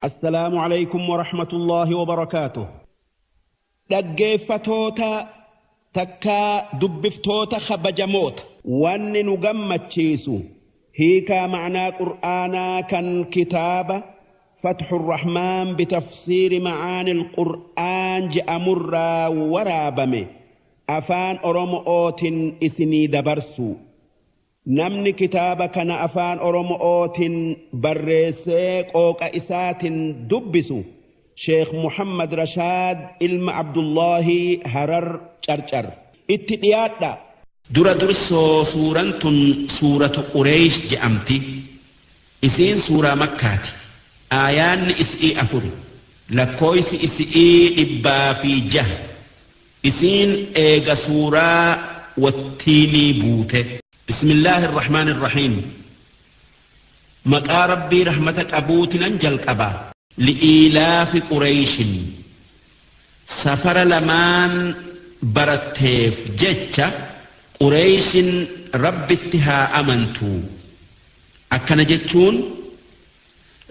السلام عليكم ورحمة الله وبركاته. دقيفتوتا تكا دبفتوتا خبجموت وان نقمت شيسو هيكا معنى قرآنا كان كتابة فتح الرحمن بتفسير معاني القرآن جأمر ورابمي أفان أرمؤوت إسني دبرسو namni kitaaba kana afaan oromootiin barreessee qooqa isaatiin dubbisu sheekh Muhammad Rashaad ilma Abdullahi Harar Carcar itti dhiyaadha. dura dursoo suuraan tun suuratu Qureesh jedhamti. isiin suuraa Makkaati. aayaanni isii 4 lakkoofsi isii 106. isiin eega suuraa wattiinii buute. بسم الله الرحمن الرحيم. مقا ربي رحمتك أبوتنا انجل قبا لإيلاف قريش سفر لمان برتيف جتشا قريش رب اتها أمنتو أكنا جتشون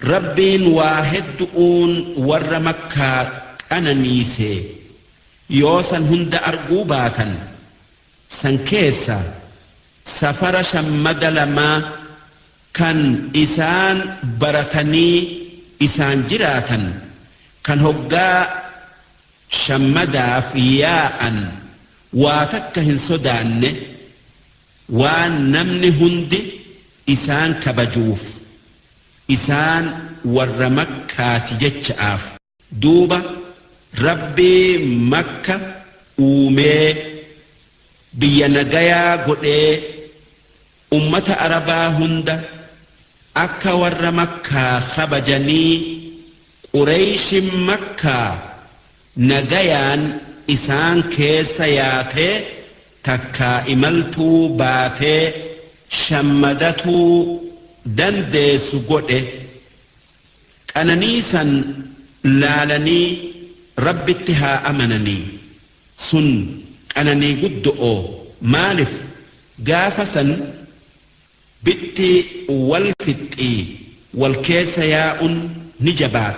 ربين واحد دؤون ور مكة أنا نيسي يوسن هند أرقوباتا سنكيسا سفر شمد لما كان إسان برتني إسان جراتا كان هقا شمدا فياء واتكهن سودان ونمن هند إسان كبجوف إسان ورمكة تجتشاف دوبا ربي مكة أومي بينجايا قد أمة أربا هند أكا ور مكة خبجني قريش مكة نجايان إسان كيسياتي تكا إملتو باتي شمدتو دندس قد أنانيسا لالني رب اتها أمنني سن أنني قدؤ مالف قافسا بتي والفتئي والكيسياء نجبات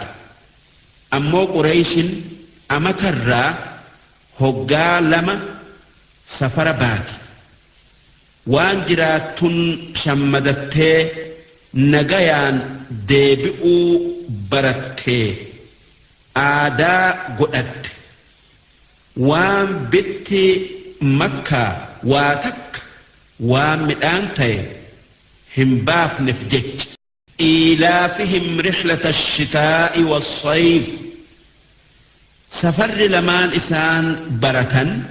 أمو قريش أمتر هقا لما سفر بات وانجرات شمدته نغيان ديبئو برته آدا قدت وان بتي مكة واتك ومدانتي هم باف نفجج إيلافهم رحلة الشتاء والصيف سفر لمان إسان برتن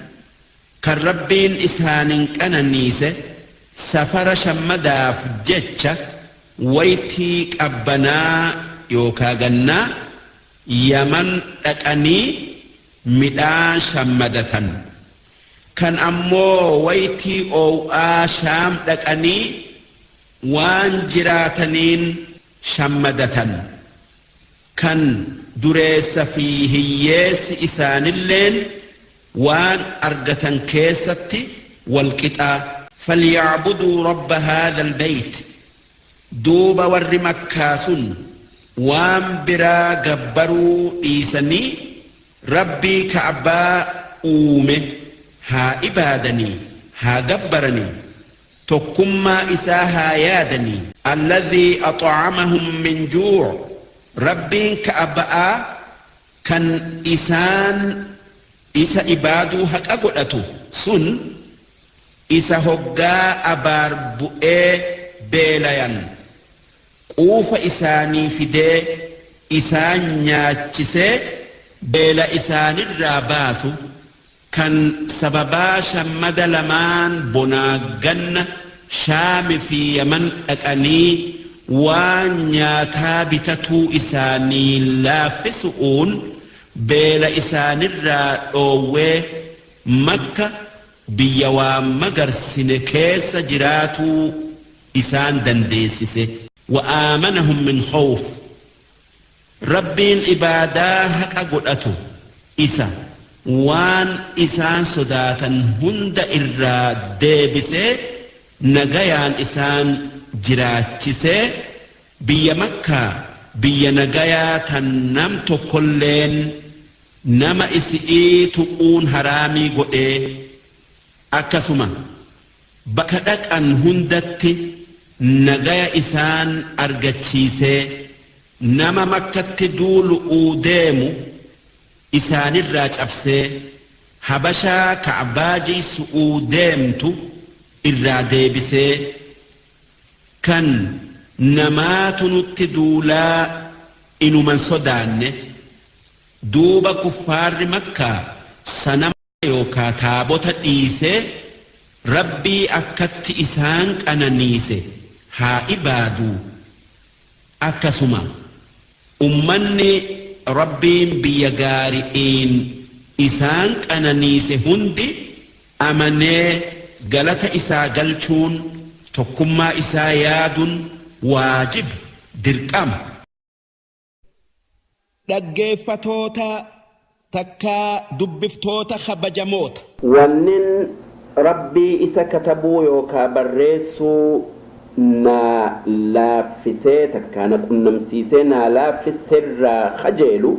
كالربين إسان كان نيسة سفر شمداف جتش ويتيك أبنا يوكا جنا يمن أكني مدان شمدتن كان أمو ويتي أو آشام دكاني وان جراتنين شمدتن كان دريس فيه يس إسان اللين وان أرغتن كيستي والكتا فليعبدوا رب هذا البيت دوب ور مكاسون وان برا قبروا إيساني ربي كعبا أومه ها إبادني ها قبرني تكما إساها يادني الذي أطعمهم من جوع ربي كأباء كان إسان إسا إبادو هك أقلتو سن إسا هقا أبار بؤي بيليان قوف إساني فدي إسان نياتشسي بيلا إسان الراباسو كان سببا شمد لمان بنا جنة شام في يمن أكني وانياتا بتتو إساني لا فسؤون بيلا إسان الرأوه مكة بيوام مجر سنكيس جراتو إسان دنديسيسي وآمنهم من خوف ربين إباداه أقلأتو إسا وان إسان صداتا هند إرى ديبسي نغيان إسان جراتشسي بيا مكة biyya nagayaa tan nam tokkolleen nama isi'ii tuquun haraamii godhee akkasuma bakka dhaqan hundatti nagaya isaan argachiisee nama makkatti duulu'uu deemu isaanirraa cabsee habashaa ka'baa jiisu'uu deemtu irraa deebisee kan namaatu nutti duulaa inuman sodaanne duuba kuffaarri makkaa sanama yookaa taabota dhiisee rabbii akkatti isaan qananiise haa ibaaduu akkasuma ummanni rabbiin biyya gaari'iin isaan qananiise hundi amanee galata isaa galchuun tokkummaa isaa yaaduun waajib dirqama. dhaggeeffatoota takkaa dubbiftoota kabajamoota wannin rabbii isa katabuu yookaa barreessuu na laaffisee takkaa na qunnamsiisee na laaffiserraa kajeelu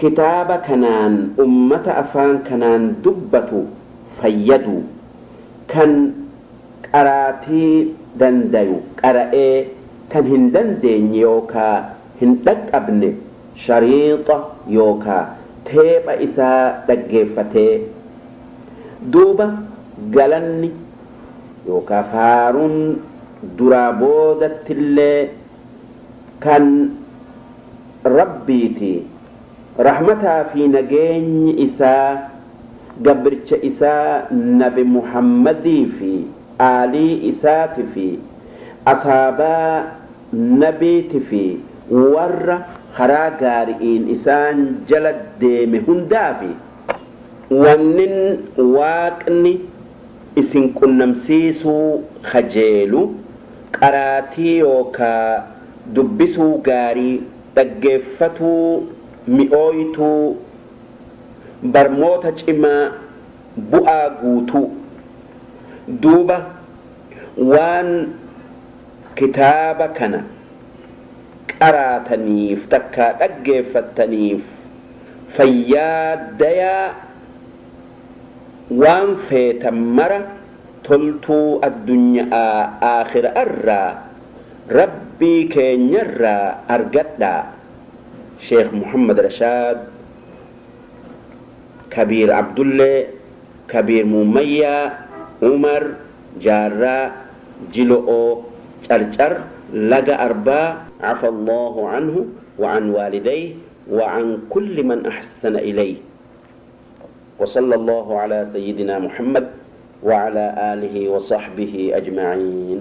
kitaaba kanaan ummata afaan kanaan dubbatu fayyadu kan qaraatii dandayu qara'ee kan hin dandeenye yookaa hin dhaqqabne shariixa yookaa teepha isaa dhaggeeffatee duuba galanni yookaa faaruun duraa boodattillee kan rabbiiti rahmataa fi nageenyi isaa gabricha isaa nabi muhammadii fi aalii isaati fi asaabaa nabiiti fi warra karaa gaari'iin isaan jala deeme hundaafi wannin waaqni isin qunnamsiisuu kajeelu qaraatii yookaa dubbisuu gaarii dhaggeeffatuu mi'ooytuu barmoota cimaa bu'aa guutuu duuba waan kitaaba kana qaraataniif takkaa dhaggeeffataniif fayyaadayaa waan feetan mara toltuu addunyaa aakhira irraa rabbii keenyarraa argadhaa. sheekh muhammad rashaad kabiir abdullee kabiir mumayyaa umar jaarraa jilo'oo carcar لقى أرباء عفى الله عنه وعن والديه وعن كل من أحسن إليه وصلى الله على سيدنا محمد وعلى آله وصحبه أجمعين.